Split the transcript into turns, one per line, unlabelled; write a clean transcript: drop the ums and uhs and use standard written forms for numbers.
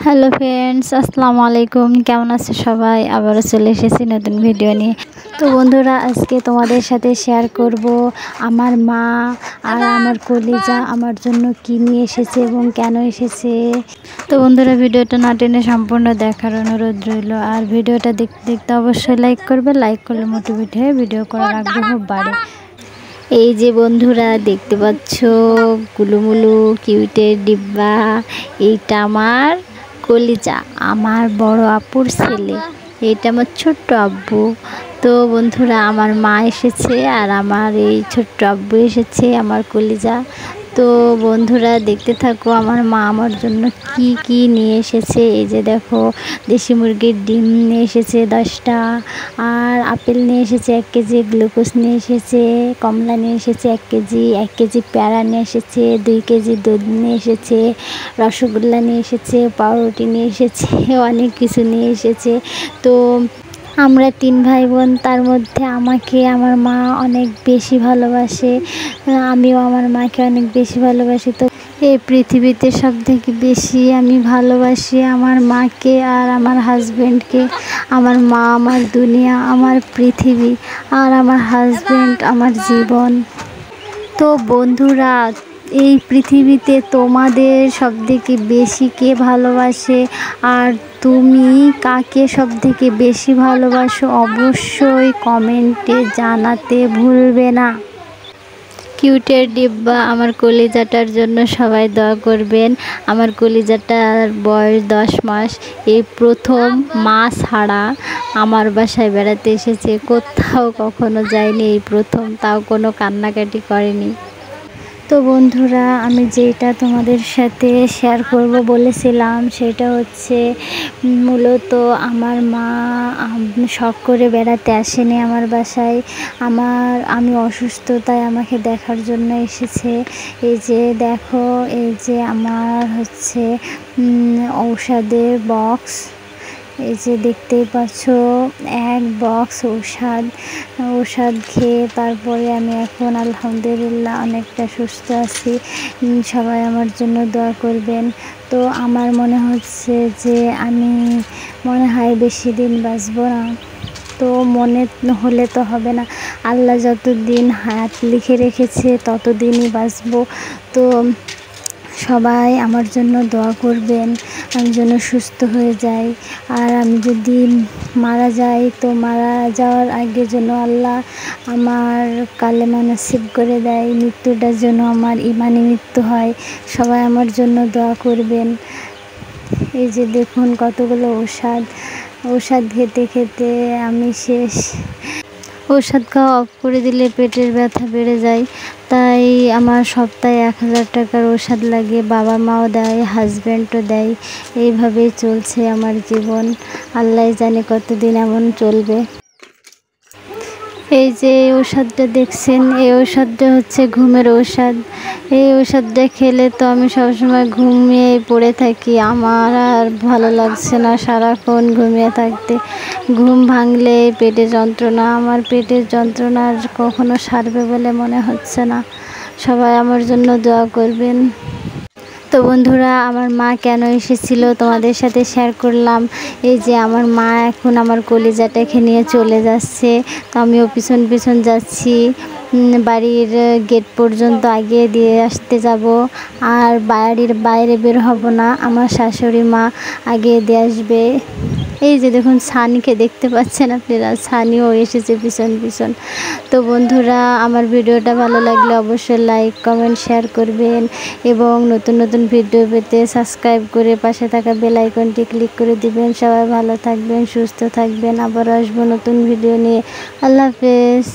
Hello friends, আসসালামু আলাইকুম। কেমন আছে সবাই? আবারও চলে এসেছি নতুন ভিডিও নিয়ে। তো বন্ধুরা, আজকে তোমাদের সাথে শেয়ার করব আমার মা আর আমার কলিজা আমার জন্য কী নিয়ে এসেছে এবং কেন এসেছে। তো বন্ধুরা, ভিডিওটা না টেনে সম্পূর্ণ দেখার অনুরোধ রইল। আর ভিডিওটা দেখতে দেখতে অবশ্যই লাইক করবে। লাইক করলে মোটিভেট হয়ে ভিডিও করার আগ্রহ বাড়ে। এই যে বন্ধুরা দেখতে পাচ্ছ, গুলুমুলু কিউটের ডিব্বা, এইটা আমার কলিজা, আমার বড় আপুর ছেলে। এইটা আমার ছোট্ট আব্বু। তো বন্ধুরা, আমার মা এসেছে আর আমার এই ছোট্ট আব্বু এসেছে, আমার কলিজা। তো বন্ধুরা দেখতে থাকো, আমার মা আমার জন্য কি কি নিয়ে এসেছে। এই যে দেখো, দেশি মুরগির ডিম নিয়ে এসেছে 10টা, আর আপেল নিয়ে এসেছে 1 কেজি, গ্লুকোজ নিয়ে এসেছে, কমলা নিয়ে এসেছে 1 কেজি, 1 কেজি পেয়ারা নিয়ে এসেছে, 2 কেজি দুধ নিয়ে এসেছে, রসগোল্লা নিয়ে এসেছে, পাউরুটি নিয়ে এসেছে, অনেক কিছু নিয়ে এসেছে। তো আমরা 3 ভাই বোন, তার মধ্যে আমাকে আমার মা অনেক বেশি ভালোবাসে, আমিও আমার মাকে অনেক বেশি ভালোবাসি। তো এই পৃথিবীতে সবথেকে বেশি আমি ভালোবাসি আমার মাকে আর আমার হাজব্যান্ডকে। আমার মা আমার দুনিয়া, আমার পৃথিবী, আর আমার হাজব্যান্ড আমার জীবন। তো বন্ধুরা, এই পৃথিবীতে তোমাদের সবথেকে বেশি কে ভালোবাসে আর তুমি কাকে সবথেকে বেশি ভালোবাসো অবশ্যই কমেন্টে জানাতে ভুলবে না। কিউটের ডিব্বা আমার কলিজাটার জন্য সবাই দোয়া করবেন। আমার কলিজাটার বয়স 10 মাস। এই প্রথম মা ছাড়া আমার বাসায় বেড়াতে এসেছে, কোথাও কখনো যায়নি, এই প্রথম, তাও কোনো কান্নাকাটি করেনি। তো বন্ধুরা, আমি যেটা তোমাদের সাথে শেয়ার করব বলেছিলাম সেটা হচ্ছে, মূলত আমার মা শখ করে বেড়াতে আসেনি আমার বাসায়। আমি অসুস্থ, তাই আমাকে দেখার জন্য এসেছে। এই যে দেখো, এই যে আমার হচ্ছে ঔষধের বক্স। এই যে দেখতেই পাচ্ছ, 1 বক্স ঔষধ খেয়ে তারপরে আমি এখন আলহামদুলিল্লাহ অনেকটা সুস্থ আছি। সবাই আমার জন্য দোয়া করবেন। তো আমার মনে হচ্ছে যে আমি মনে হয় বেশি দিন বাঁচবো না। তো মনে হলে তো হবে না, আল্লাহ যতদিন হায়াত লিখে রেখেছে ততদিনই বাঁচবো। তো সবাই আমার জন্য দোয়া করবেন, আমি যেন সুস্থ হয়ে যাই। আর আমি যদি মারা যাই, তো মারা যাওয়ার আগে যেন আল্লাহ আমার কালেমা নসিব করে দেয়, মৃত্যুটা যেন আমার ইমানি মৃত্যু হয়। সবাই আমার জন্য দোয়া করবেন। এই যে দেখুন, কতগুলো ঔষধ খেতে খেতে আমি শেষ। ঔষধ খাওয়া অফ করে দিলে পেটের ব্যথা বেড়ে যায়, তাই আমার সপ্তাহে 1000 টাকার ঔষধ লাগে। বাবা মাও দেয়, হাজব্যান্ডও দেয়। এইভাবেই চলছে আমার জীবন। আল্লাহ জানে কতদিন এমন চলবে। এই যে ঔষধটা দেখছেন, এই ঔষধটা হচ্ছে ঘুমের ঔষধ। এই ঔষধটা খেলে তো আমি সবসময় ঘুমিয়ে পড়ে থাকি। আমার আর ভালো লাগছে না সারাক্ষণ ঘুমিয়ে থাকতে। ঘুম ভাঙলে পেটে যন্ত্রণা, আমার পেটের যন্ত্রণা আর কখনো সারবে বলে মনে হচ্ছে না। সবাই আমার জন্য দোয়া করবেন। তো বন্ধুরা, আমার মা কেন এসেছিল তোমাদের সাথে শেয়ার করলাম। এই যে আমার মা এখন আমার কলিজাটাকে নিয়ে চলে যাচ্ছে, তো আমিও পিছন পিছন যাচ্ছি। বাড়ির গেট পর্যন্ত আগিয়ে দিয়ে আসতে যাব, আর বাড়ির বাইরে বের হব না। আমার শাশুড়ি মা আগিয়ে দিয়ে আসবে। এই যে দেখুন, সানিকে দেখতে পাচ্ছেন আপনারা, সানিও এসেছে পিছন পিছন। তো বন্ধুরা, আমার ভিডিওটা ভালো লাগলে অবশ্যই লাইক কমেন্ট শেয়ার করবেন, এবং নতুন নতুন ভিডিও পেতে সাবস্ক্রাইব করে পাশে থাকা বেল আইকনটি ক্লিক করে দিবেন। সবাই ভালো থাকবেন, সুস্থ থাকবেন। আবার আসবো নতুন ভিডিও নিয়ে। আল্লাহ হাফেজ।